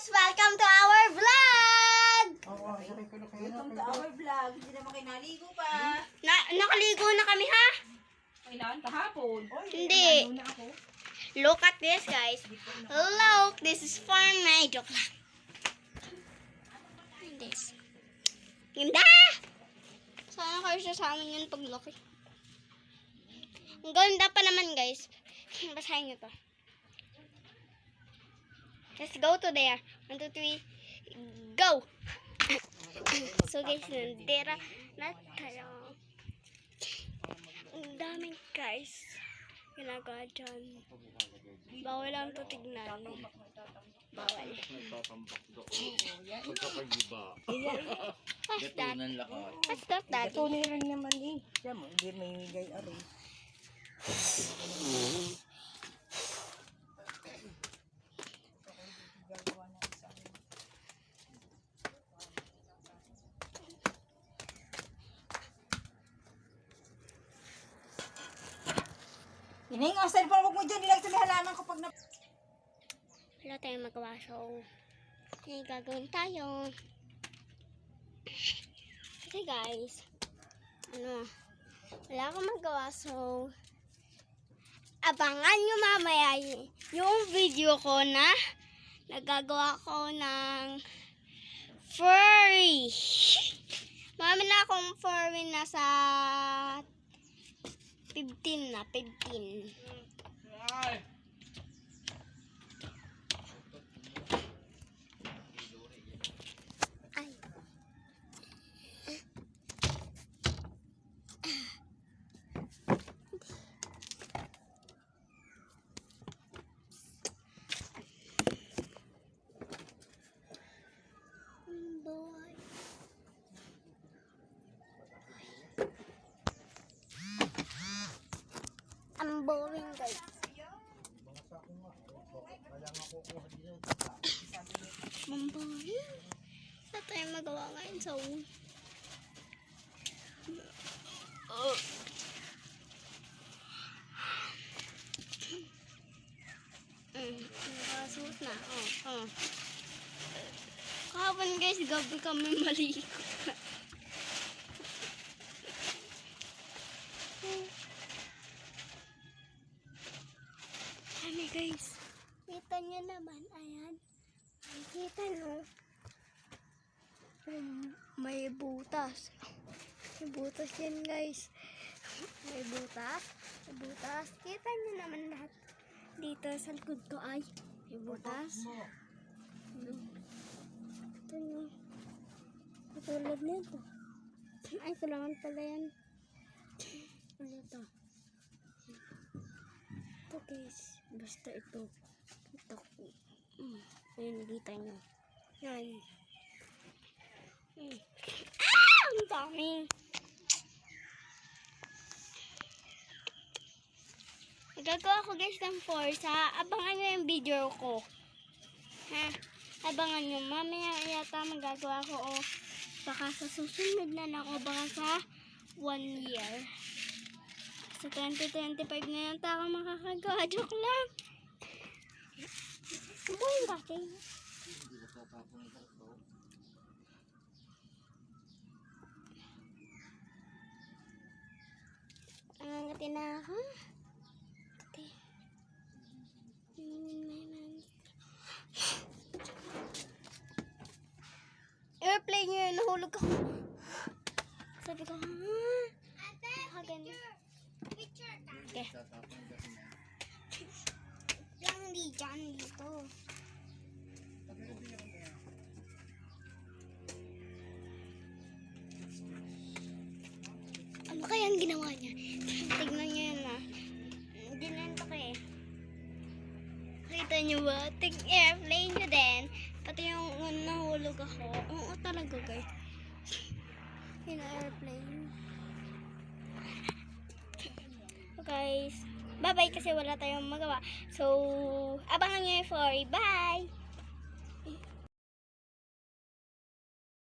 Welcome to our vlog! Welcome to our vlog. Hindi naman kayo naligo pa. Nakaligo na kami, ha? Kailangan kahapon. Hindi. Ano na ako? Look at this, guys. Look, this is for me. Joke lang. This. Ganda! Sana kayo sa amin yun paglaki. Ang ganda pa naman, guys. Basahin nyo to. Let's go to there. 1, 2, 3, go! So guys, nandira na tayo. Ang daming guys ginagawa dyan. Bawal lang ito tignan. Bawal. What's that? What's that? Tunay rin naman eh. Siya mo, hindi may higay aray. Hinahinga ang cellphone, huwag mo dyan. Nilag sa may halaman kapag na... Wala tayong magawa, so may gagawin tayo. Kasi guys, wala akong magawa, so abangan nyo mamaya yung video ko na nagagawa ko ng furry. Marami na akong furry na sa 15 na, 15. Ay. Boy. Ang boring, guys. Ang boring. Wala tayong magawa ngayon, so nakasuot na. Kahapon, guys, gabi kami maligo. Ano, guys? Kita niyo naman, ayan. Kita nyo. May butas. May butas yan, guys. May butas. May butas. Kita nyo naman lahat. Dito sa likod ko ay may butas. Ito nyo. Katulad nito. Ay, kailangan pala yan. Ano ito? Ito, guys. Basta ito. Ito. Ayan, nakita nyo. Yan. Ang dami. Nagagawa ko, guys, ng forza. Abangan nyo yung video ko. Ha? Abangan nyo. Mamaya yata magagawa ko. O baka sa susunod na lang. O baka sa 1 year. Sa 2025 ngayon tayo makakagawa. Joke lang. Buhay ba kayo? Angangati na ako. Airplane yun. Nahulog ako. Sabi ko, picture. Okay. Diyan dito. Ano kaya ang ginawa niya? Tignan niyo yun, ha. Ginento ko eh. Kita niyo ba? Airplane niyo din. Pati yung nahulog ako. Oo talaga, guys. Yung airplane. Guys, bye-bye kasi wala tayong magawa. So, abangan nyo yung 4. Bye!